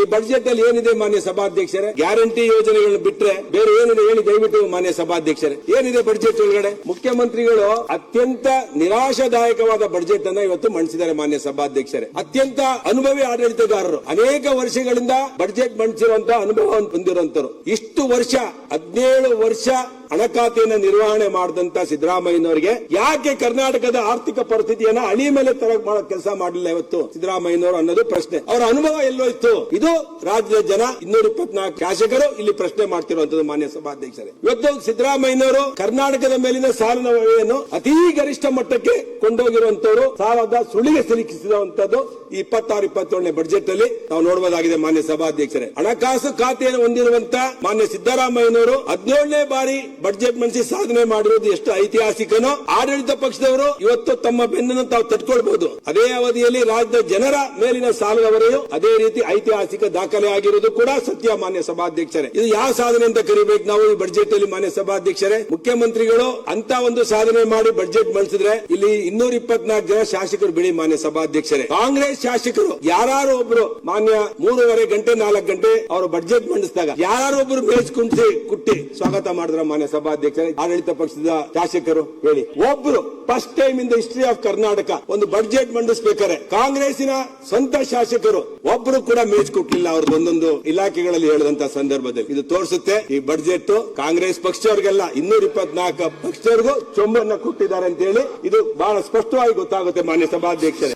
ಈ ಬಜೆಟ್ ಅಲ್ಲಿ ಏನಿದೆ ಮಾನ್ಯ ಸಭಾಧ್ಯಕ್ಷರೇ? ಗ್ಯಾರಂಟಿ ಯೋಜನೆಗಳನ್ನು ಬಿಟ್ರೆ ಬೇರೆ ಏನಿದೆ ಹೇಳಿ ದಯವಿಟ್ಟು ಮಾನ್ಯ ಸಭಾಧ್ಯಕ್ಷರೇ. ಏನಿದೆ ಬಜೆಟ್ ಒಳಗಡೆ? ಮುಖ್ಯಮಂತ್ರಿಗಳು ಅತ್ಯಂತ ನಿರಾಶಾದಾಯಕವಾದ ಬಜೆಟ್ ಅನ್ನ ಇವತ್ತು ಮಂಡಿಸಿದ್ದಾರೆ ಮಾನ್ಯ ಸಭಾಧ್ಯಕ್ಷರೇ. ಅತ್ಯಂತ ಅನುಭವಿ ಆಡಳಿತಗಾರರು, ಅನೇಕ ವರ್ಷಗಳಿಂದ ಬಜೆಟ್ ಮಂಡಿಸಿರುವಂತಹ ಅನುಭವ ಹೊಂದಿರುವಂತರು. ಇಷ್ಟು ವರ್ಷ 17 ವರ್ಷ ಹಣಕಾಸಿನ ನಿರ್ವಹಣೆ ಮಾಡಿದಂತ ಸಿದ್ದರಾಮಯ್ಯನವರಿಗೆ ಯಾಕೆ ಕರ್ನಾಟಕದ ಆರ್ಥಿಕ ಪರಿಸ್ಥಿತಿಯನ್ನ ಅಳಿ ಮೇಲೆ ತರಕ್ ಮಾಡೋ ಕೆಲಸ ಮಾಡಲಿಲ್ಲ ಇವತ್ತು ಸಿದ್ದರಾಮಯ್ಯನವರು ಅನ್ನೋದು ಪ್ರಶ್ನೆ. ಅವರ ಅನುಭವ ಎಲ್ಲೋ ಇತ್ತು? ಇದು ರಾಜ್ಯದ ಜನ 224 ಶಾಸಕರು ಇಲ್ಲಿ ಪ್ರಶ್ನೆ ಮಾಡ್ತಿರುವಂತದ್ದು ಮಾನ್ಯ ಸಭಾಧ್ಯಕ್ಷರೇ. ಇವತ್ತು ಸಿದ್ದರಾಮಯ್ಯನವರು ಕರ್ನಾಟಕದ ಮೇಲಿನ ಸಾಲದ ಹೊರೆಯನ್ನು ಅತೀ ಗರಿಷ್ಠ ಮಟ್ಟಕ್ಕೆ ಕೊಂಡೋಗಿರುವಂತವರು, ಸಾಲದ ಸುಳಿಗೆ ಸಿಲುಕಿಸಿರುವಂತದ್ದು ಈ 26-27ನೇ ಬಜೆಟ್ ಅಲ್ಲಿ ನಾವು ನೋಡಬಹುದಾಗಿದೆ ಮಾನ್ಯ ಸಭಾಧ್ಯಕ್ಷರೇ. ಹಣಕಾಸು ಖಾತೆಯನ್ನು ಹೊಂದಿರುವಂತ ಮಾನ್ಯ ಸಿದ್ದರಾಮಯ್ಯನವರು 17ನೇ ಬಾರಿ ಬಜೆಟ್ ಮಂಡಿಸಿ ಸಾಧನೆ ಮಾಡಿರುವುದು ಎಷ್ಟು ಐತಿಹಾಸಿಕನೋ, ಆಡಳಿತ ಪಕ್ಷದವರು ಇವತ್ತು ತಮ್ಮ ಬೆನ್ನನ್ನು ತಾವು ತಟ್ಕೊಳ್ಬಹುದು. ಅದೇ ಅವಧಿಯಲ್ಲಿ ರಾಜ್ಯದ ಜನರ ಮೇಲಿನ ಸಾಲದ ಹೊರೆಯು ಅದೇ ರೀತಿ ಐತಿಹಾಸಿಕ ದಾಖಲೆ ಆಗಿರುವುದು ಕೂಡ ಸತ್ಯ ಮಾನ್ಯ ಸಭಾಧ್ಯಕ್ಷರೇ. ಇದು ಯಾವ ಸಾಧನೆ ಅಂತ ಕರಿಬೇಕು ನಾವು ಈ ಬಜೆಟ್ ಅಲ್ಲಿ ಮಾನ್ಯ ಸಭಾಧ್ಯಕ್ಷರೇ? ಮುಖ್ಯಮಂತ್ರಿಗಳು ಅಂತ ಒಂದು ಸಾಧನೆ ಮಾಡಿ ಬಜೆಟ್ ಮಂಡಿಸಿದ್ರೆ ಇಲ್ಲಿ 224 ಜನ ಶಾಸಕರು ಬಿಡಿ ಮಾನ್ಯ ಸಭಾಧ್ಯಕ್ಷರೇ. ಕಾಂಗ್ರೆಸ್ ಶಾಸಕರು ಯಾರು ಒಬ್ರು ಮಾನ್ಯ 3.5 ಗಂಟೆ 4 ಗಂಟೆ ಅವರು ಬಜೆಟ್ ಮಂಡಿಸಿದಾಗ ಯಾರು ಒಬ್ರು ಮೇಜ್ ಕುಟ್ಟಿ ಸ್ವಾಗತ ಮಾಡಿದ್ರ ಮಾನ್ಯ ಸಭಾಧ್ಯಕ್ಷರೇ? ಆಡಳಿತ ಪಕ್ಷದ ಶಾಸಕರು ಹೇಳಿ. ಒಬ್ರು first time in the history of Karnataka ಒಂದು ಬಜೆಟ್ ಮಂಡಿಸಬೇಕಾರೆ ಕಾಂಗ್ರೆಸ್ಸಿನ ಸ್ವಂತ ಶಾಸಕರು ಒಬ್ರು ಕೂಡ ಮೇಜ್ ಕೊಟ್ಟಿಲ್ಲ ಅವ್ರದ್ದು ಒಂದೊಂದು ಇಲಾಖೆಗಳಲ್ಲಿ ಹೇಳಿದಂತ ಸಂದರ್ಭದಲ್ಲಿ. ಇದು ತೋರಿಸುತ್ತೆ ಈ ಬಜೆಟ್ ಕಾಂಗ್ರೆಸ್ ಪಕ್ಷದವರಿಗೆಲ್ಲ 224 ಪಕ್ಷದವರಿಗೂ ಚೊಂಬನ್ನ ಕೊಟ್ಟಿದ್ದಾರೆ ಅಂತ ಹೇಳಿ ಇದು ಬಹಳ ಸ್ಪಷ್ಟವಾಗಿ ಗೊತ್ತಾಗುತ್ತೆ ಮಾನ್ಯ ಸಭಾಧ್ಯಕ್ಷರೇ.